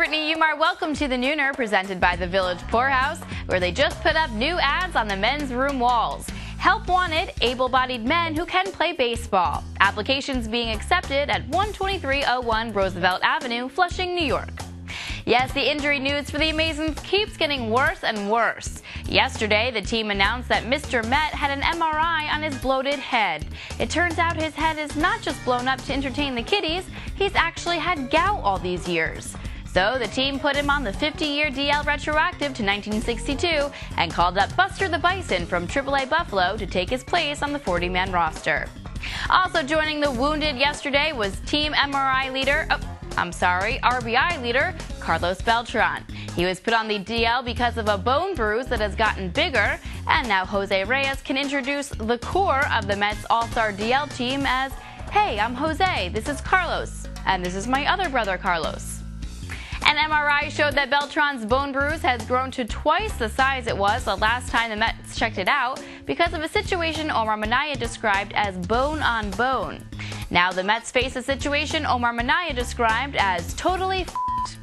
Brittany Umar. Welcome to the Nooner, presented by the Village Poorhouse, where they just put up new ads on the men's room walls. Help wanted, able-bodied men who can play baseball. Applications being accepted at 12301 Roosevelt Avenue, Flushing, New York. Yes, the injury news for the Amazons keeps getting worse and worse. Yesterday, the team announced that Mr. Met had an MRI on his bloated head. It turns out his head is not just blown up to entertain the kiddies, he's actually had gout all these years. So the team put him on the 50-year DL retroactive to 1962 and called up Buster the Bison from AAA Buffalo to take his place on the 40-man roster. Also joining the wounded yesterday was team RBI leader Carlos Beltran. He was put on the DL because of a bone bruise that has gotten bigger, and now Jose Reyes can introduce the core of the Mets All-Star DL team as, "Hey, I'm Jose, this is Carlos, and this is my other brother Carlos." An MRI showed that Beltran's bone bruise has grown to twice the size it was the last time the Mets checked it out because of a situation Omar Minaya described as bone on bone. Now the Mets face a situation Omar Minaya described as totally f***ed.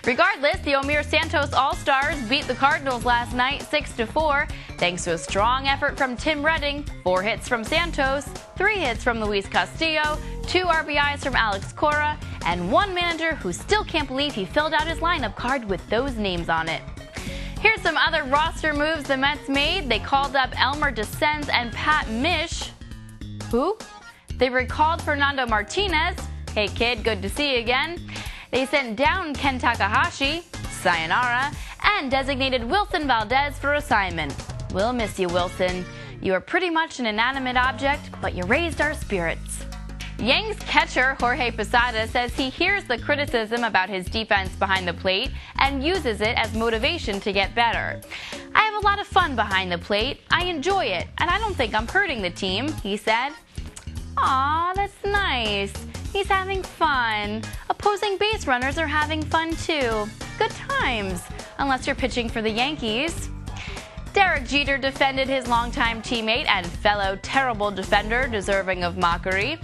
Regardless, the Omir Santos All-Stars beat the Cardinals last night 6-4 thanks to a strong effort from Tim Redding, 4 hits from Santos, 3 hits from Luis Castillo, 2 RBIs from Alex Cora, and 1 manager who still can't believe he filled out his lineup card with those names on it. Here's some other roster moves the Mets made. They called up Elmer Descens and Pat Mish. Who? They recalled Fernando Martinez. Hey kid, good to see you again. They sent down Ken Takahashi, sayonara, and designated Wilson Valdez for assignment. We'll miss you, Wilson. You are pretty much an inanimate object, but you raised our spirits. Yanks catcher Jorge Posada says he hears the criticism about his defense behind the plate and uses it as motivation to get better. "I have a lot of fun behind the plate. I enjoy it, and I don't think I'm hurting the team," he said. Aw, that's nice. He's having fun. Opposing base runners are having fun too. Good times, unless you're pitching for the Yankees. Derek Jeter defended his longtime teammate and fellow terrible defender deserving of mockery.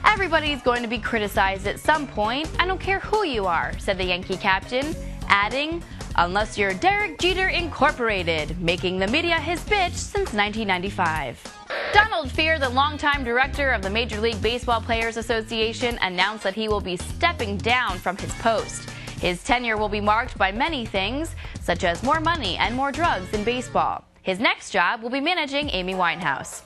"Everybody's going to be criticized at some point. I don't care who you are," said the Yankee captain, adding, "Unless you're Derek Jeter Incorporated, making the media his bitch since 1995. Donald Fehr, the longtime director of the Major League Baseball Players Association, announced that he will be stepping down from his post. His tenure will be marked by many things, such as more money and more drugs in baseball. His next job will be managing Amy Winehouse.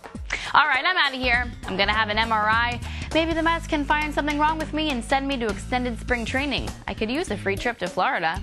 All right, I'm out of here. I'm going to have an MRI. Maybe the Mets can find something wrong with me and send me to extended spring training. I could use a free trip to Florida.